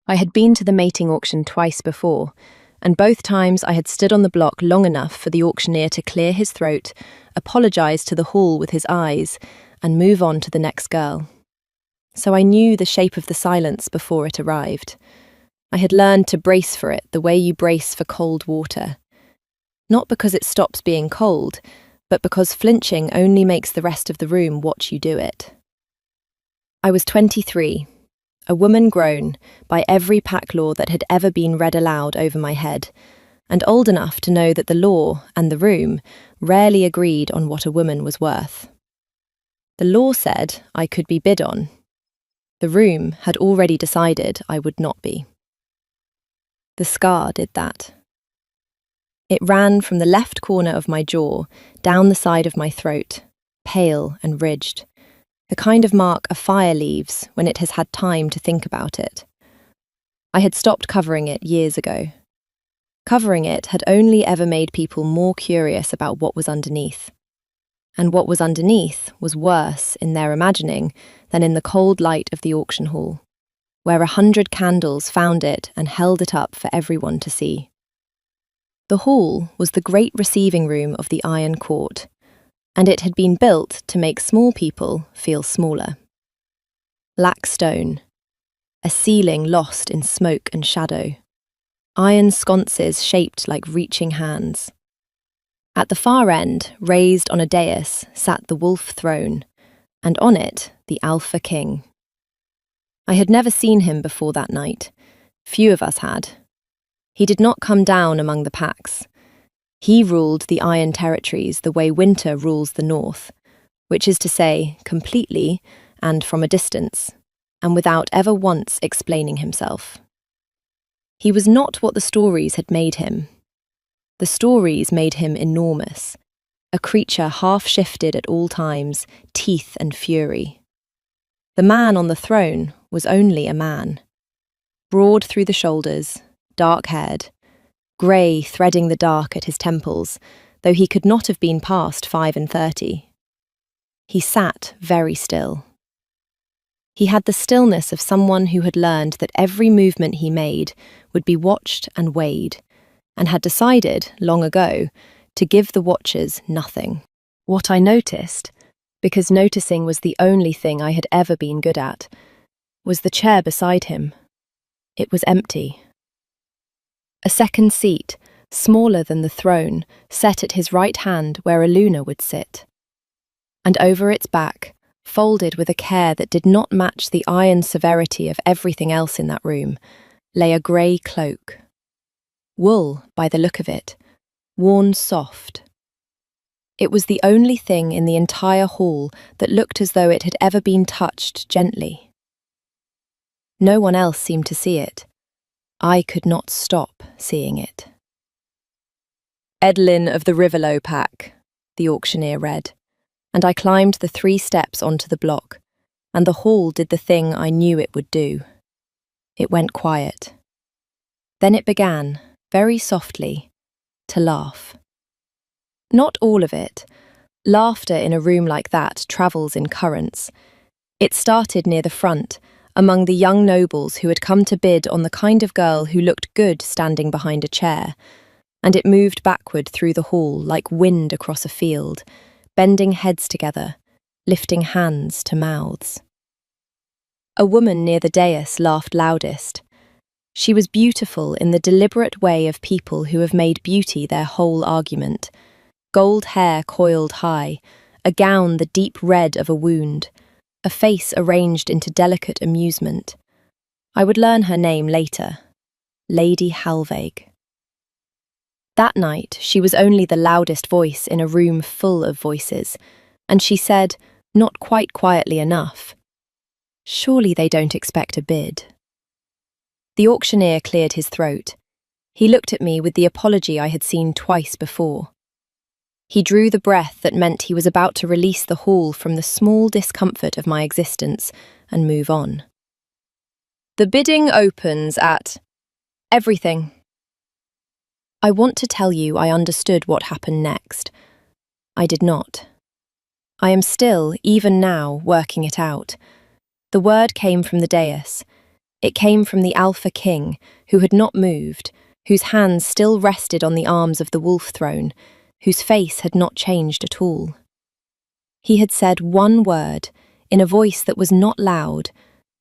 I had been to the mating auction twice before, and both times I had stood on the block long enough for the auctioneer to clear his throat, apologise to the hall with his eyes, and move on to the next girl. So I knew the shape of the silence before it arrived. I had learned to brace for it the way you brace for cold water. Not because it stops being cold, but because flinching only makes the rest of the room watch you do it. I was 23, a woman grown by every pack law that had ever been read aloud over my head, and old enough to know that the law and the room rarely agreed on what a woman was worth. The law said I could be bid on. The room had already decided I would not be. The scar did that. It ran from the left corner of my jaw, down the side of my throat, pale and ridged, the kind of mark a fire leaves when it has had time to think about it. I had stopped covering it years ago. Covering it had only ever made people more curious about what was underneath. And what was underneath was worse in their imagining than in the cold light of the auction hall, where 100 candles found it and held it up for everyone to see. The hall was the great receiving room of the Iron Court, and it had been built to make small people feel smaller. Black stone, a ceiling lost in smoke and shadow, iron sconces shaped like reaching hands. At the far end, raised on a dais, sat the wolf throne, and on it, the Alpha King. I had never seen him before that night. Few of us had. He did not come down among the packs. He ruled the Iron Territories the way winter rules the north, which is to say, completely and from a distance, and without ever once explaining himself. He was not what the stories had made him. The stories made him enormous, a creature half-shifted at all times, teeth and fury. The man on the throne was only a man. Broad through the shoulders, dark-haired, grey threading the dark at his temples, though he could not have been past 35. He sat very still. He had the stillness of someone who had learned that every movement he made would be watched and weighed, and had decided, long ago, to give the watchers nothing. What I noticed, because noticing was the only thing I had ever been good at, was the chair beside him. It was empty. A second seat, smaller than the throne, set at his right hand where a Luna would sit. And over its back, folded with a care that did not match the iron severity of everything else in that room, lay a grey cloak. Wool, by the look of it, worn soft. It was the only thing in the entire hall that looked as though it had ever been touched gently. No one else seemed to see it. I could not stop seeing it. Edlin of the Riverlow pack, the auctioneer read, and I climbed the 3 steps onto the block, and the hall did the thing I knew it would do. It went quiet. Then it began, very softly, to laugh. Not all of it. Laughter in a room like that travels in currents. It started near the front, among the young nobles who had come to bid on the kind of girl who looked good standing behind a chair, and it moved backward through the hall like wind across a field, bending heads together, lifting hands to mouths. A woman near the dais laughed loudest. She was beautiful in the deliberate way of people who have made beauty their whole argument. Gold hair coiled high, a gown the deep red of a wound, a face arranged into delicate amusement. I would learn her name later. Lady Halvaig. That night she was only the loudest voice in a room full of voices, and she said, not quite quietly enough, "Surely they don't expect a bid." The auctioneer cleared his throat. He looked at me with the apology I had seen twice before. He drew the breath that meant he was about to release the hall from the small discomfort of my existence and move on. "The bidding opens at everything." I want to tell you I understood what happened next. I did not. I am still, even now, working it out. The word came from the dais. It came from the Alpha King, who had not moved, whose hands still rested on the arms of the wolf throne, whose face had not changed at all. He had said one word, in a voice that was not loud,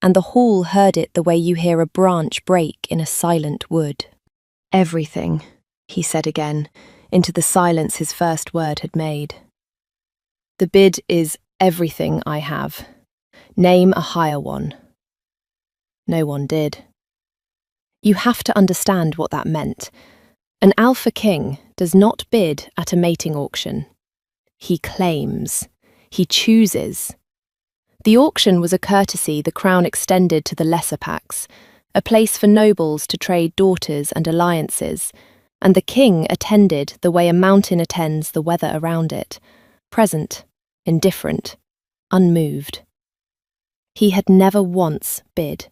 and the hall heard it the way you hear a branch break in a silent wood. "Everything," he said again, into the silence his first word had made. "The bid is everything I have. Name a higher one." No one did. You have to understand what that meant. An Alpha King does not bid at a mating auction. He claims. He chooses. The auction was a courtesy the crown extended to the lesser packs, a place for nobles to trade daughters and alliances, and the king attended the way a mountain attends the weather around it, present, indifferent, unmoved. He had never once bid,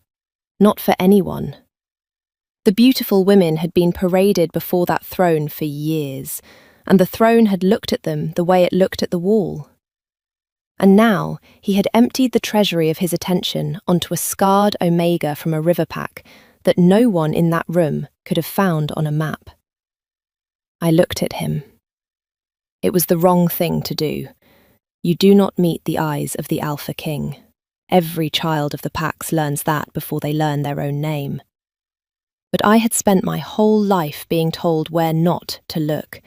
not for anyone. The beautiful women had been paraded before that throne for years, and the throne had looked at them the way it looked at the wall. And now he had emptied the treasury of his attention onto a scarred omega from a river pack that no one in that room could have found on a map. I looked at him. It was the wrong thing to do. You do not meet the eyes of the Alpha King. Every child of the packs learns that before they learn their own name. But I had spent my whole life being told where not to look,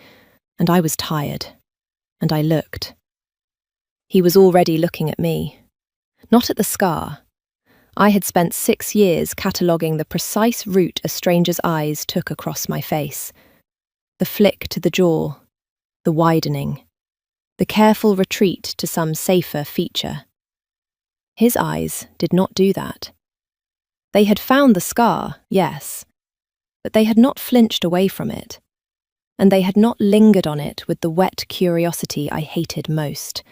and I was tired, and I looked. He was already looking at me. Not at the scar. I had spent 6 years cataloguing the precise route a stranger's eyes took across my face. The flick to the jaw, the widening, the careful retreat to some safer feature. His eyes did not do that. They had found the scar, yes, but they had not flinched away from it, and they had not lingered on it with the wet curiosity I hated most.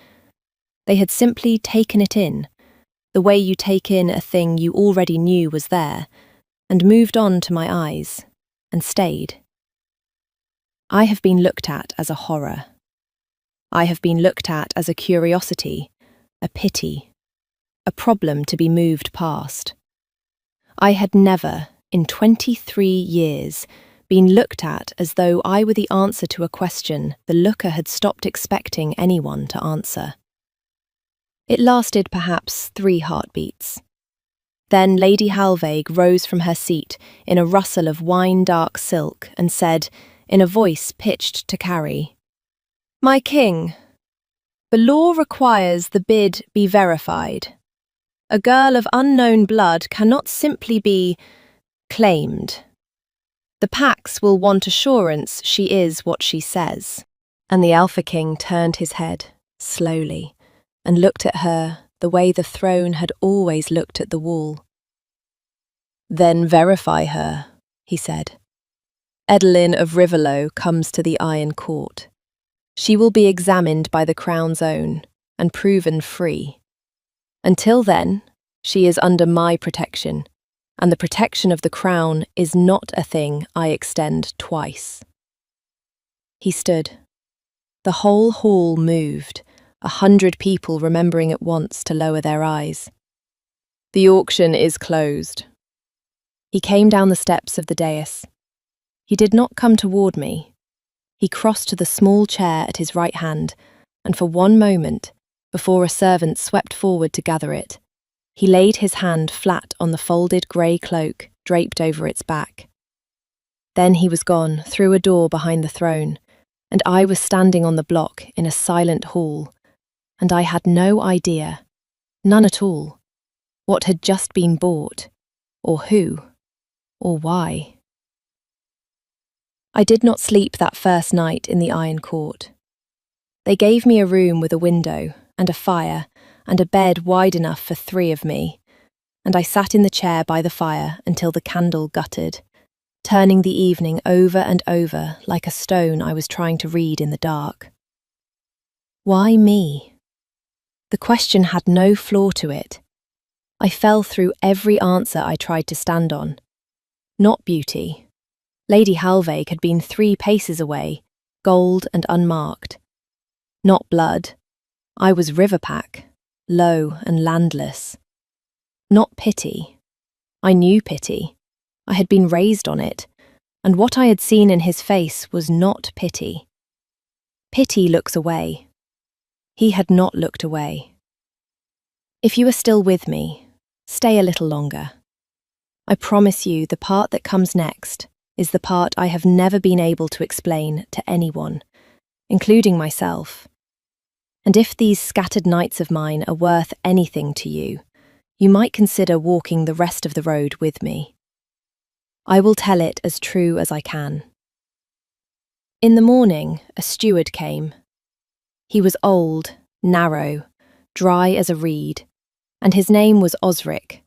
They had simply taken it in, the way you take in a thing you already knew was there, and moved on to my eyes, and stayed. I have been looked at as a horror. I have been looked at as a curiosity, a pity, a problem to be moved past. I had never, in 23 years, been looked at as though I were the answer to a question the looker had stopped expecting anyone to answer. It lasted perhaps 3 heartbeats. Then Lady Halvaig rose from her seat in a rustle of wine-dark silk and said, in a voice pitched to carry, "My king, the law requires the bid be verified. A girl of unknown blood cannot simply be claimed. The packs will want assurance she is what she says." And the Alpha King turned his head, slowly, and looked at her the way the throne had always looked at the wall. "Then verify her," he said. "Edelyn of Riverlow comes to the Iron Court. She will be examined by the Crown's own and proven free. Until then, she is under my protection, and the protection of the Crown is not a thing I extend twice." He stood. The whole hall moved, 100 people remembering at once to lower their eyes. "The auction is closed." He came down the steps of the dais. He did not come toward me. He crossed to the small chair at his right hand, and for one moment, before a servant swept forward to gather it, he laid his hand flat on the folded grey cloak draped over its back. Then he was gone through a door behind the throne, and I was standing on the block in a silent hall, and I had no idea, none at all, what had just been bought, or who, or why. I did not sleep that first night in the Iron Court. They gave me a room with a window and a fire and a bed wide enough for 3 of me, and I sat in the chair by the fire until the candle guttered, turning the evening over and over like a stone I was trying to read in the dark. Why me? The question had no flaw to it. I fell through every answer I tried to stand on. Not beauty. Lady Halvaig had been 3 paces away, gold and unmarked. Not blood. I was Riverpack, low and landless. Not pity. I knew pity. I had been raised on it, and what I had seen in his face was not pity. Pity looks away. He had not looked away. If you are still with me, stay a little longer. I promise you the part that comes next is the part I have never been able to explain to anyone, including myself. And if these scattered nights of mine are worth anything to you, you might consider walking the rest of the road with me. I will tell it as true as I can. In the morning, a steward came. He was old, narrow, dry as a reed, and his name was Osric,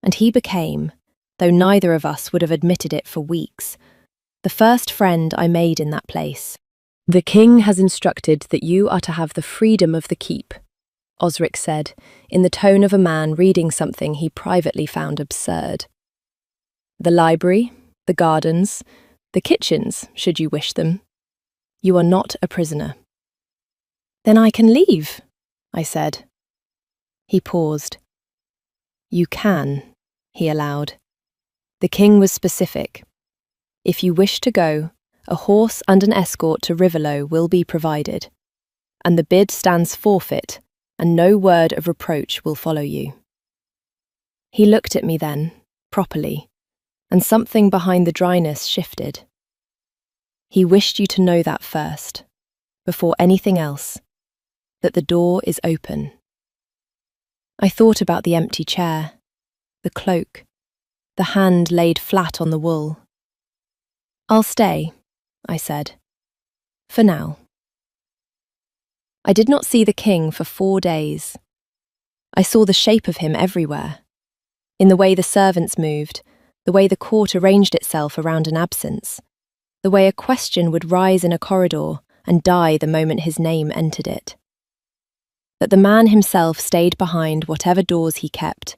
and he became, though neither of us would have admitted it for weeks, the first friend I made in that place. "The king has instructed that you are to have the freedom of the keep," Osric said, in the tone of a man reading something he privately found absurd. "The library, the gardens, the kitchens, should you wish them. You are not a prisoner." "Then I can leave," I said. He paused. "You can," he allowed. The king was specific. "If you wish to go, a horse and an escort to Riverlow will be provided, and the bid stands forfeit, and no word of reproach will follow you." He looked at me then, properly, and something behind the dryness shifted. "He wished you to know that first, before anything else, that the door is open." I thought about the empty chair, the cloak, the hand laid flat on the wool. "I'll stay," I said, "for now." I did not see the king for 4 days. I saw the shape of him everywhere, in the way the servants moved, the way the court arranged itself around an absence, the way a question would rise in a corridor and die the moment his name entered it. That the man himself stayed behind whatever doors he kept,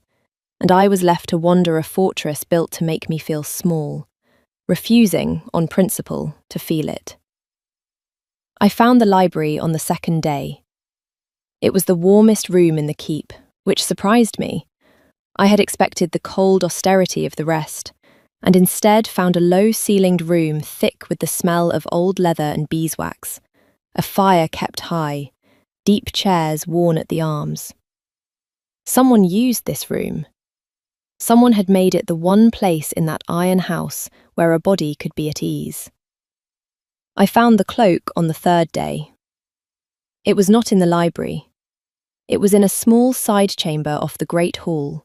and I was left to wander a fortress built to make me feel small, refusing, on principle, to feel it. I found the library on the second day. It was the warmest room in the keep, which surprised me. I had expected the cold austerity of the rest, and instead found a low-ceilinged room thick with the smell of old leather and beeswax, a fire kept high, deep chairs worn at the arms. Someone used this room. Someone had made it the one place in that iron house where a body could be at ease. I found the cloak on the third day. It was not in the library. It was in a small side chamber off the great hall,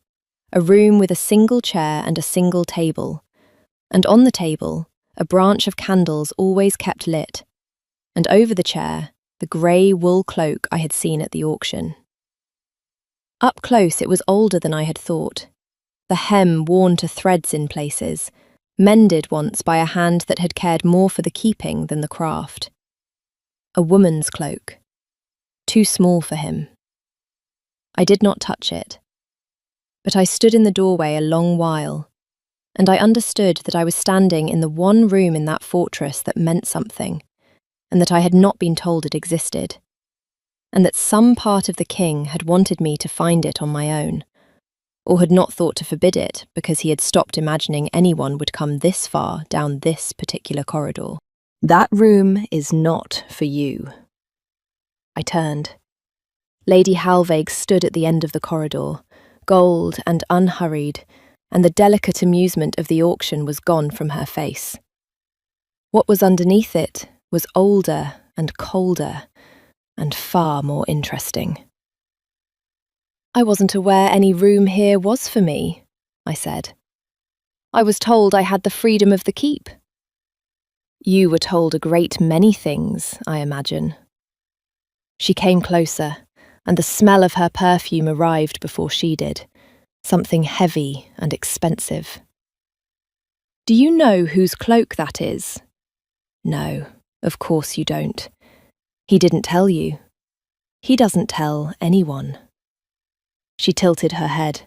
a room with a single chair and a single table, and on the table, a branch of candles always kept lit, and over the chair, the grey wool cloak I had seen at the auction. Up close it was older than I had thought, the hem worn to threads in places, mended once by a hand that had cared more for the keeping than the craft. A woman's cloak, too small for him. I did not touch it, but I stood in the doorway a long while, and I understood that I was standing in the one room in that fortress that meant something, and that I had not been told it existed, and that some part of the king had wanted me to find it on my own, or had not thought to forbid it because he had stopped imagining anyone would come this far down this particular corridor. "That room is not for you." I turned. Lady Halvaig stood at the end of the corridor, gold and unhurried, and the delicate amusement of the auction was gone from her face. What was underneath it was older and colder, and far more interesting. "I wasn't aware any room here was for me," I said. "I was told I had the freedom of the keep." "You were told a great many things, I imagine." She came closer, and the smell of her perfume arrived before she did, something heavy and expensive. "Do you know whose cloak that is?" "No, of course you don't. He didn't tell you. He doesn't tell anyone." She tilted her head.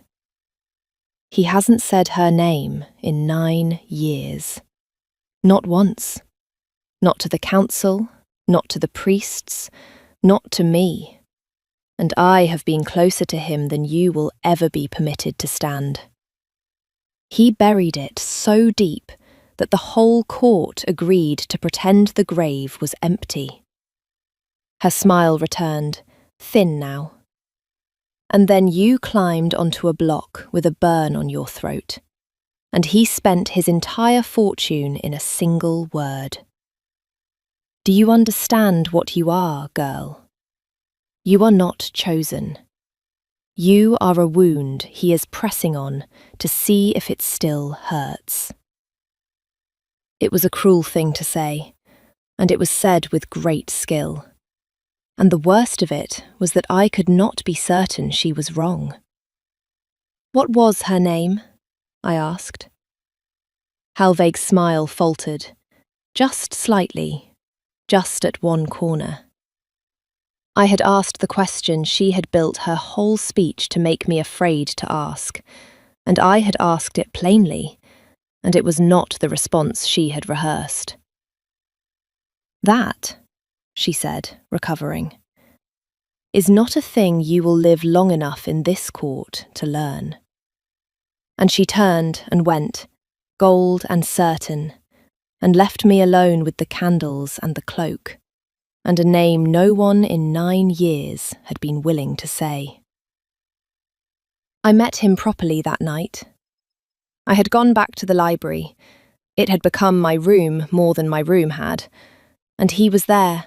"He hasn't said her name in 9 years. Not once. Not to the council, not to the priests, not to me. And I have been closer to him than you will ever be permitted to stand." He buried it so deep that the whole court agreed to pretend the grave was empty. Her smile returned, thin now. And then you climbed onto a block with a burn on your throat, and he spent his entire fortune in a single word. Do you understand what you are, girl? You are not chosen. You are a wound he is pressing on to see if it still hurts. It was a cruel thing to say, and it was said with great skill. And the worst of it was that I could not be certain she was wrong. What was her name? I asked. Halvaig's smile faltered, just slightly, just at one corner. I had asked the question she had built her whole speech to make me afraid to ask, and I had asked it plainly, and it was not the response she had rehearsed. That, she said, recovering, is not a thing you will live long enough in this court to learn. And she turned and went, gold and certain, and left me alone with the candles and the cloak, and a name no one in 9 years had been willing to say. I met him properly that night. I had gone back to the library. It had become my room more than my room had, and he was there,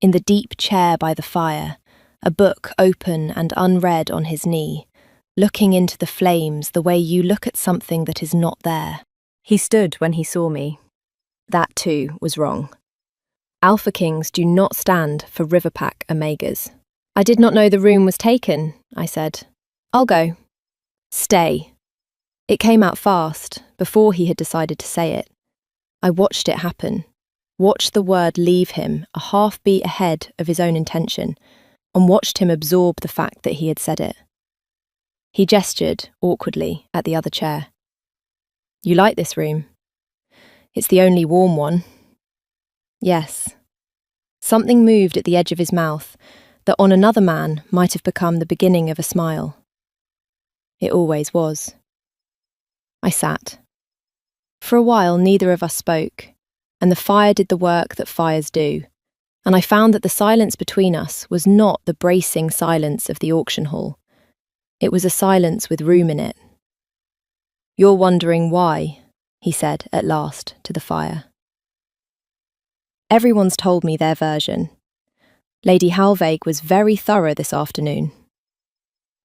in the deep chair by the fire, a book open and unread on his knee, looking into the flames the way you look at something that is not there. He stood when he saw me. That too was wrong. Alpha Kings do not stand for Riverpack Omegas. I did not know the room was taken, I said. I'll go. Stay. It came out fast, before he had decided to say it. I watched it happen, watched the word leave him a half beat ahead of his own intention, and watched him absorb the fact that he had said it. He gestured, awkwardly, at the other chair. You like this room? It's the only warm one. Yes. Something moved at the edge of his mouth that on another man might have become the beginning of a smile. It always was. I sat. For a while neither of us spoke, and the fire did the work that fires do, and I found that the silence between us was not the bracing silence of the auction hall. It was a silence with room in it. You're wondering why, he said at last to the fire. Everyone's told me their version. Lady Halvaig was very thorough this afternoon.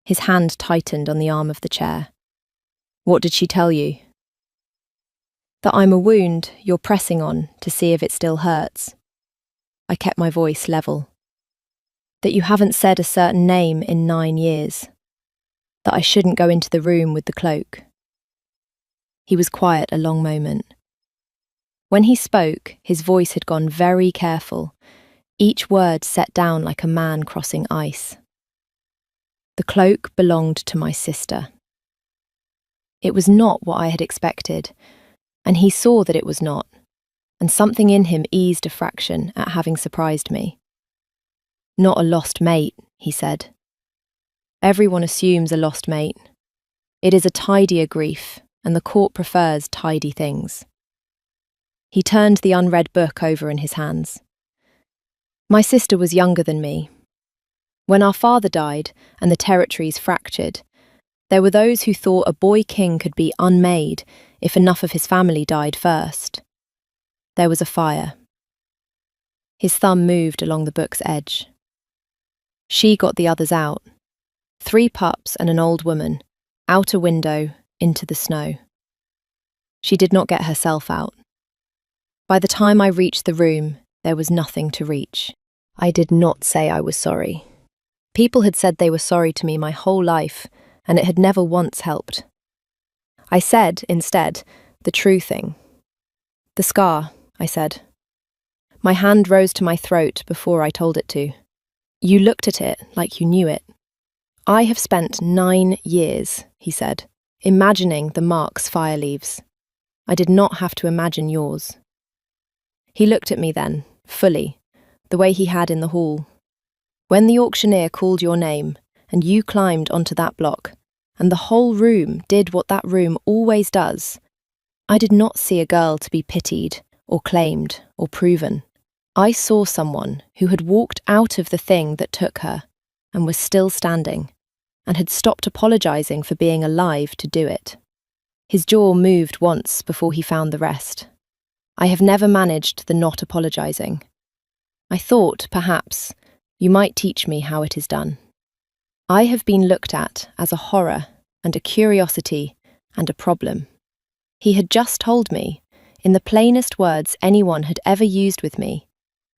His hand tightened on the arm of the chair. What did she tell you? That I'm a wound you're pressing on to see if it still hurts. I kept my voice level. That you haven't said a certain name in 9 years. That I shouldn't go into the room with the cloak. He was quiet a long moment. When he spoke, his voice had gone very careful, each word set down like a man crossing ice. The cloak belonged to my sister. It was not what I had expected, and he saw that it was not, and something in him eased a fraction at having surprised me. Not a lost mate, he said. Everyone assumes a lost mate. It is a tidier grief, and the court prefers tidy things. He turned the unread book over in his hands. My sister was younger than me. When our father died and the territories fractured, there were those who thought a boy king could be unmade if enough of his family died first. There was a fire. His thumb moved along the book's edge. She got the others out. 3 pups and an old woman, out a window, into the snow. She did not get herself out. By the time I reached the room, there was nothing to reach. I did not say I was sorry. People had said they were sorry to me my whole life, and it had never once helped. I said, instead, the true thing. The scar, I said. My hand rose to my throat before I told it to. You looked at it like you knew it. I have spent 9 years, he said, imagining the marks fire leaves. I did not have to imagine yours. He looked at me then, fully, the way he had in the hall. When the auctioneer called your name, and you climbed onto that block, and the whole room did what that room always does. I did not see a girl to be pitied, or claimed, or proven. I saw someone who had walked out of the thing that took her, and was still standing, and had stopped apologising for being alive to do it. His jaw moved once before he found the rest. I have never managed the not apologising. I thought, perhaps, you might teach me how it is done. I have been looked at as a horror and a curiosity and a problem. He had just told me, in the plainest words anyone had ever used with me,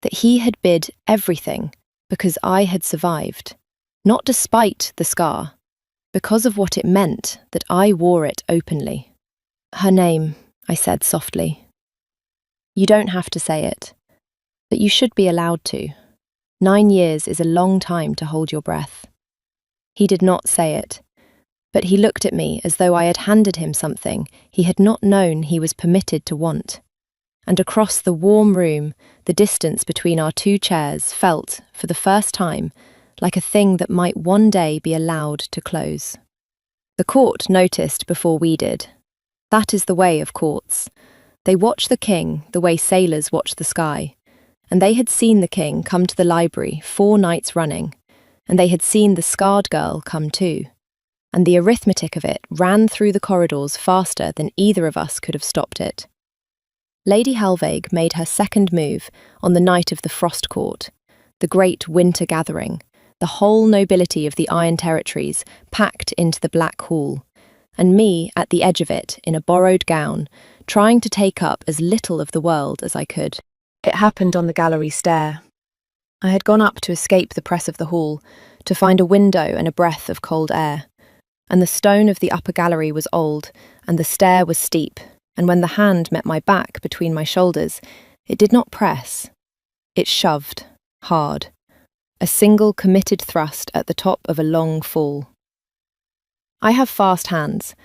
that he had bid everything because I had survived, not despite the scar, because of what it meant that I wore it openly. Her name, I said softly. You don't have to say it, but you should be allowed to. 9 years is a long time to hold your breath. He did not say it, but he looked at me as though I had handed him something he had not known he was permitted to want. And across the warm room, the distance between our 2 chairs felt, for the first time, like a thing that might one day be allowed to close. The court noticed before we did. That is the way of courts. They watch the king the way sailors watch the sky, and they had seen the king come to the library 4 nights running, and they had seen the scarred girl come too, and the arithmetic of it ran through the corridors faster than either of us could have stopped it. Lady Halvaig made her second move on the night of the Frost Court, the great winter gathering, the whole nobility of the Iron Territories packed into the Black Hall, and me at the edge of it in a borrowed gown, trying to take up as little of the world as I could. It happened on the gallery stair. I had gone up to escape the press of the hall, to find a window and a breath of cold air, and the stone of the upper gallery was old, and the stair was steep, and when the hand met my back between my shoulders, it did not press. It shoved, hard, a single committed thrust at the top of a long fall. I have fast hands.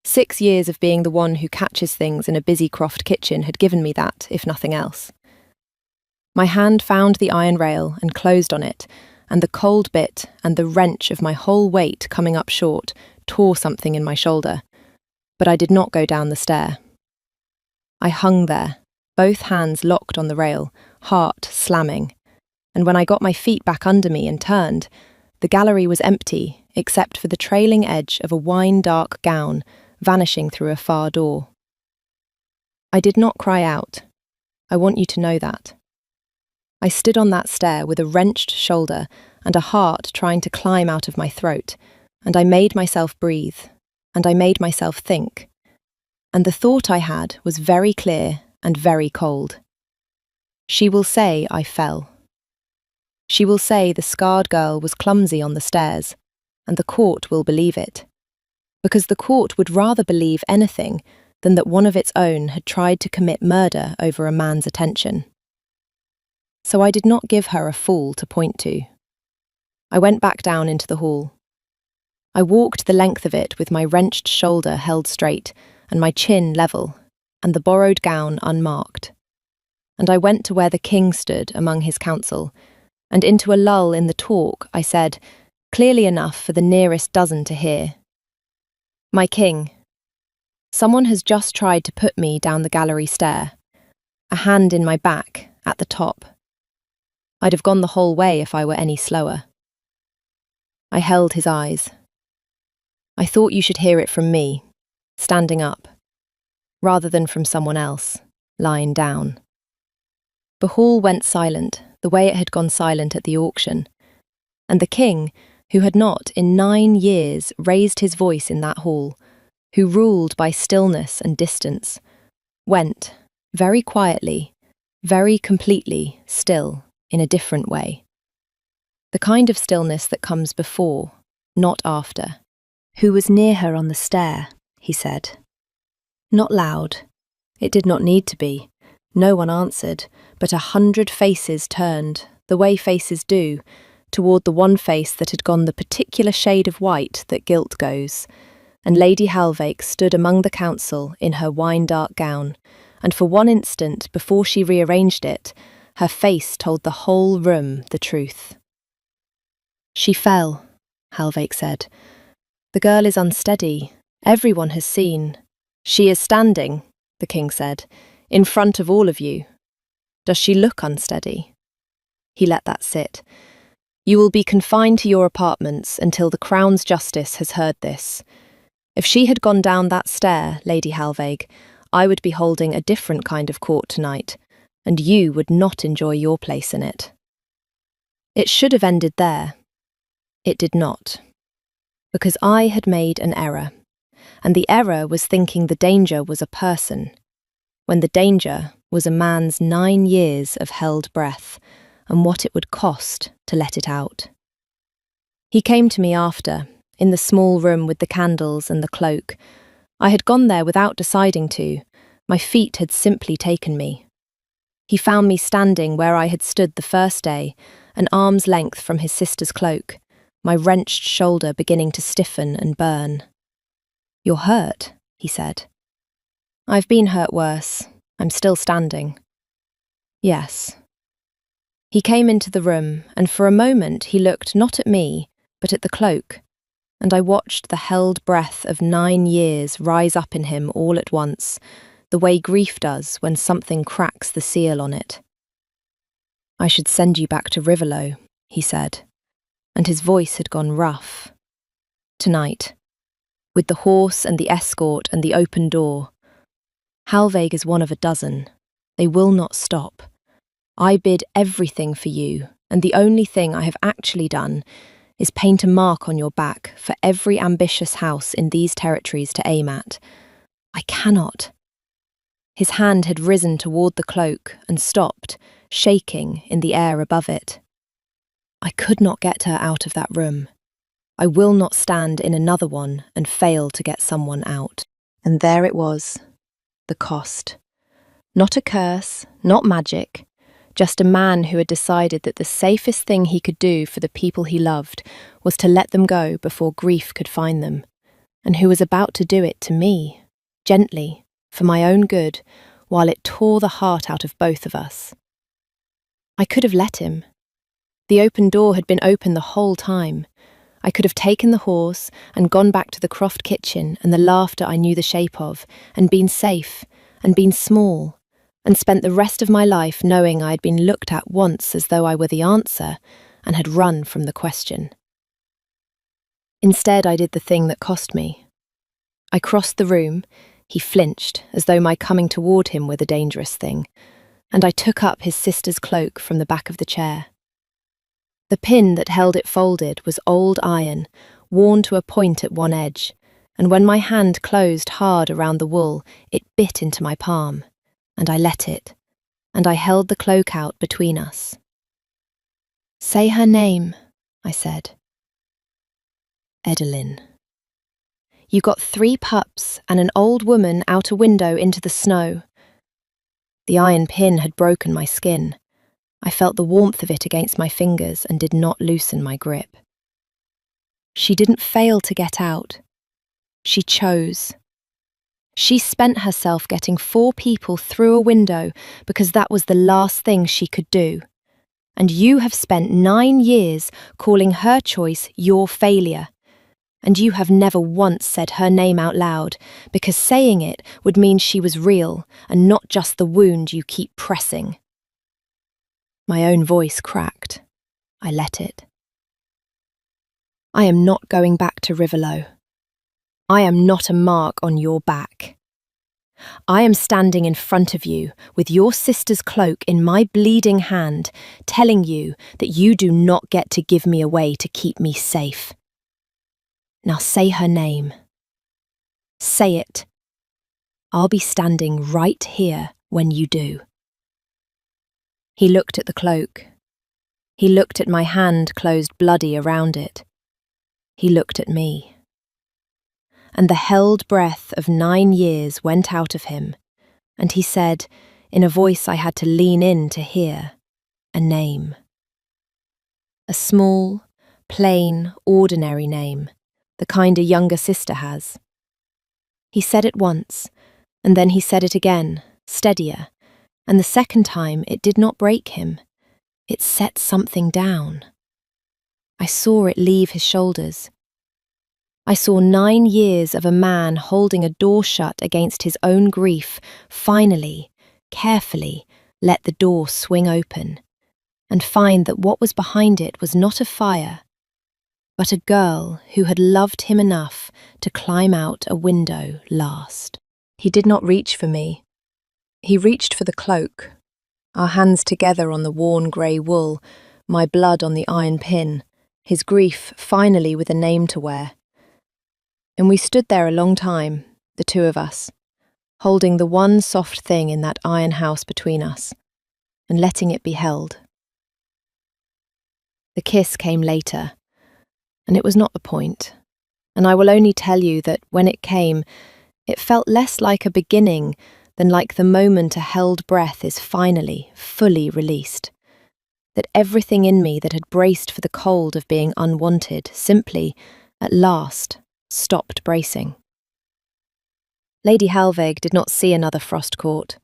6 years of being the one who catches things in a busy Croft kitchen had given me that, if nothing else. My hand found the iron rail and closed on it, and the cold bit and the wrench of my whole weight coming up short tore something in my shoulder, but I did not go down the stair. I hung there, both hands locked on the rail, heart slamming, and when I got my feet back under me and turned, the gallery was empty except for the trailing edge of a wine-dark gown vanishing through a far door. I did not cry out. I want you to know that. I stood on that stair with a wrenched shoulder and a heart trying to climb out of my throat, and I made myself breathe, and I made myself think. And the thought I had was very clear and very cold. She will say I fell. She will say the scarred girl was clumsy on the stairs, and the court will believe it, because the court would rather believe anything than that one of its own had tried to commit murder over a man's attention. So I did not give her a fool to point to. I went back down into the hall. I walked the length of it with my wrenched shoulder held straight and my chin level, and the borrowed gown unmarked. And I went to where the king stood among his council, and into a lull in the talk I said, clearly enough for the nearest dozen to hear, "My king, someone has just tried to put me down the gallery stair, a hand in my back, at the top. I'd have gone the whole way if I were any slower." I held his eyes. I thought you should hear it from me, standing up, rather than from someone else, lying down. The hall went silent, the way it had gone silent at the auction, and the king, who had not in 9 years raised his voice in that hall, who ruled by stillness and distance, went, very quietly, very completely still, in a different way. The kind of stillness that comes before, not after. "Who was near her on the stair?" he said. Not loud. It did not need to be. No one answered, but 100 faces turned, the way faces do, toward the one face that had gone the particular shade of white that guilt goes, and Lady Halvaig stood among the council in her wine-dark gown, and for one instant before she rearranged it, her face told the whole room the truth. "She fell," Halvaig said, The girl is unsteady. Everyone has seen. She is standing, the king said, in front of all of you. Does she look unsteady? He let that sit. You will be confined to your apartments until the Crown's justice has heard this. If she had gone down that stair, Lady Halvaig, I would be holding a different kind of court tonight, and you would not enjoy your place in it. It should have ended there. It did not. Because I had made an error, and the error was thinking the danger was a person, when the danger was a man's 9 years of held breath, and what it would cost to let it out. He came to me after, in the small room with the candles and the cloak. I had gone there without deciding to. My feet had simply taken me. He found me standing where I had stood the first day, an arm's length from his sister's cloak, my wrenched shoulder beginning to stiffen and burn. You're hurt, he said. I've been hurt worse. I'm still standing. Yes. He came into the room, and for a moment he looked not at me, but at the cloak, and I watched the held breath of 9 years rise up in him all at once, the way grief does when something cracks the seal on it. I should send you back to Riverlow, he said, and his voice had gone rough. Tonight, with the horse and the escort and the open door. Halvaig is one of a dozen. They will not stop. I bid everything for you, and the only thing I have actually done is paint a mark on your back for every ambitious house in these territories to aim at. I cannot. His hand had risen toward the cloak and stopped, shaking in the air above it. I could not get her out of that room. I will not stand in another one and fail to get someone out. And there it was, the cost. Not a curse, not magic, just a man who had decided that the safest thing he could do for the people he loved was to let them go before grief could find them, and who was about to do it to me, gently, for my own good, while it tore the heart out of both of us. I could have let him. The open door had been open the whole time. I could have taken the horse and gone back to the Croft kitchen and the laughter I knew the shape of, and been safe, and been small, and spent the rest of my life knowing I had been looked at once as though I were the answer, and had run from the question. Instead, I did the thing that cost me. I crossed the room. He flinched, as though my coming toward him were the dangerous thing, and I took up his sister's cloak from the back of the chair. The pin that held it folded was old iron, worn to a point at one edge, and when my hand closed hard around the wool, it bit into my palm, and I let it, and I held the cloak out between us. Say her name, I said. Edelyn. You got 3 pups and an old woman out a window into the snow. The iron pin had broken my skin. I felt the warmth of it against my fingers and did not loosen my grip. She didn't fail to get out. She chose. She spent herself getting 4 people through a window because that was the last thing she could do. And you have spent 9 years calling her choice your failure. And you have never once said her name out loud, because saying it would mean she was real and not just the wound you keep pressing. My own voice cracked. I let it. I am not going back to Riverlow. I am not a mark on your back. I am standing in front of you with your sister's cloak in my bleeding hand, telling you that you do not get to give me away to keep me safe. Now say her name. Say it. I'll be standing right here when you do. He looked at the cloak. He looked at my hand closed bloody around it. He looked at me. And the held breath of 9 years went out of him, and he said, in a voice I had to lean in to hear, a name. A small, plain, ordinary name, the kind a younger sister has. He said it once, and then he said it again, steadier, and the second time it did not break him. It set something down. I saw it leave his shoulders. I saw 9 years of a man holding a door shut against his own grief finally, carefully, let the door swing open, and find that what was behind it was not a fire, but a girl who had loved him enough to climb out a window last. He did not reach for me. He reached for the cloak, our hands together on the worn grey wool, my blood on the iron pin, his grief finally with a name to wear. And we stood there a long time, the two of us, holding the one soft thing in that iron house between us, and letting it be held. The kiss came later, and it was not the point, and I will only tell you that when it came, it felt less like a beginning than like the moment a held breath is finally, fully released. That everything in me that had braced for the cold of being unwanted simply, at last, stopped bracing. Lady Halveg did not see another frost court.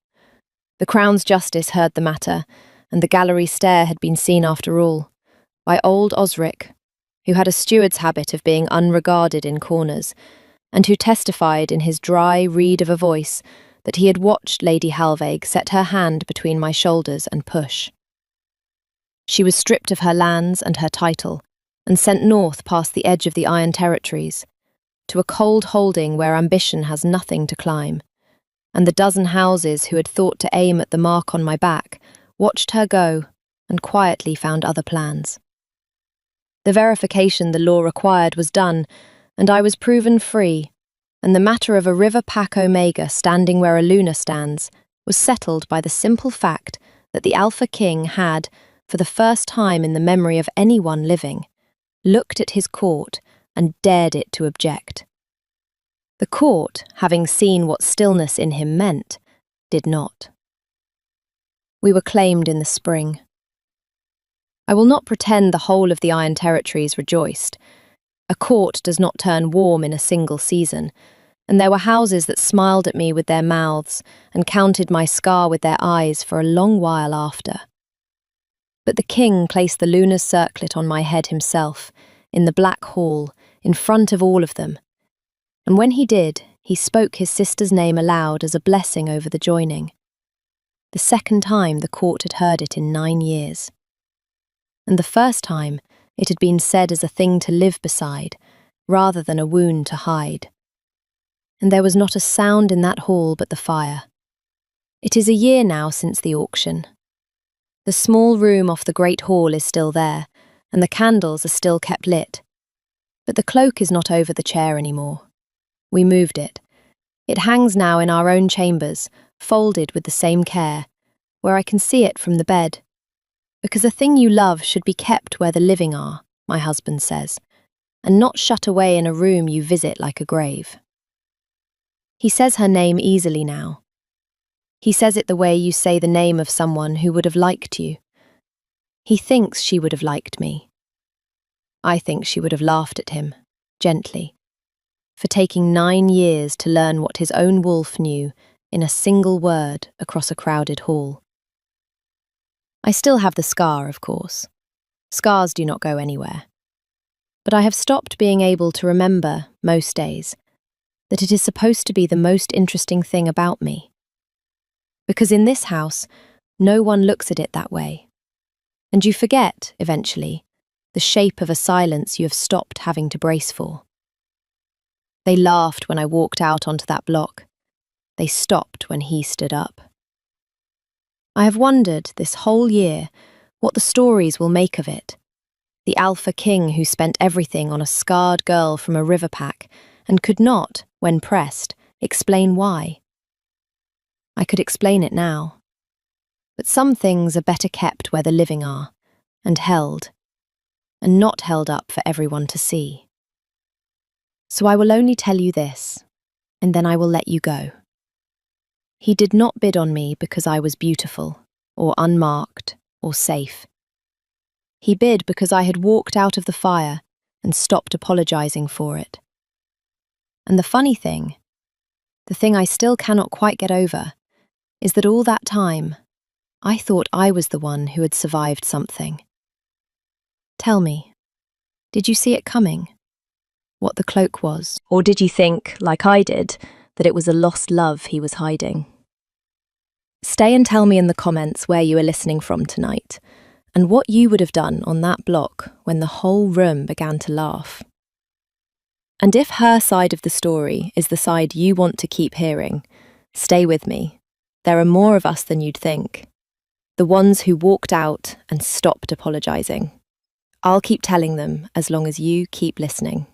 The Crown's justice heard the matter, and the gallery stair had been seen after all, by old Osric, who had a steward's habit of being unregarded in corners, and who testified in his dry reed of a voice that he had watched Lady Halveg set her hand between my shoulders and push. She was stripped of her lands and her title, and sent north past the edge of the Iron Territories, to a cold holding where ambition has nothing to climb, and the dozen houses who had thought to aim at the mark on my back watched her go and quietly found other plans. The verification the law required was done, and I was proven free, and the matter of a river pack Omega standing where a Luna stands was settled by the simple fact that the Alpha King had, for the first time in the memory of anyone living, looked at his court and dared it to object. The court, having seen what stillness in him meant, did not. We were claimed in the spring. I will not pretend the whole of the Iron Territories rejoiced. A court does not turn warm in a single season, and there were houses that smiled at me with their mouths and counted my scar with their eyes for a long while after. But the king placed the lunar circlet on my head himself, in the black hall, in front of all of them, and when he did, he spoke his sister's name aloud as a blessing over the joining. The second time the court had heard it in 9 years. And the first time it had been said as a thing to live beside, rather than a wound to hide. And there was not a sound in that hall but the fire. It is a year now since the auction. The small room off the great hall is still there, and the candles are still kept lit. But the cloak is not over the chair anymore. We moved it. It hangs now in our own chambers, folded with the same care, where I can see it from the bed. Because a thing you love should be kept where the living are, my husband says, and not shut away in a room you visit like a grave. He says her name easily now. He says it the way you say the name of someone who would have liked you. He thinks she would have liked me. I think she would have laughed at him, gently, for taking 9 years to learn what his own wolf knew in a single word across a crowded hall. I still have the scar, of course. Scars do not go anywhere. But I have stopped being able to remember, most days, that it is supposed to be the most interesting thing about me. Because in this house, no one looks at it that way. And you forget, eventually, the shape of a silence you have stopped having to brace for. They laughed when I walked out onto that block. They stopped when he stood up. I have wondered this whole year what the stories will make of it. The Alpha King who spent everything on a scarred girl from a river pack and could not, when pressed, explain why. I could explain it now. But some things are better kept where the living are, and held, and not held up for everyone to see. So I will only tell you this, and then I will let you go. He did not bid on me because I was beautiful, or unmarked, or safe. He bid because I had walked out of the fire and stopped apologizing for it. And the funny thing, the thing I still cannot quite get over, is that all that time, I thought I was the one who had survived something. Tell me, did you see it coming? what the cloak was. Or did you think, like I did, that it was a lost love he was hiding? Stay and tell me in the comments where you are listening from tonight, and what you would have done on that block when the whole room began to laugh. And if her side of the story is the side you want to keep hearing, stay with me. There are more of us than you'd think. The ones who walked out and stopped apologising. I'll keep telling them as long as you keep listening.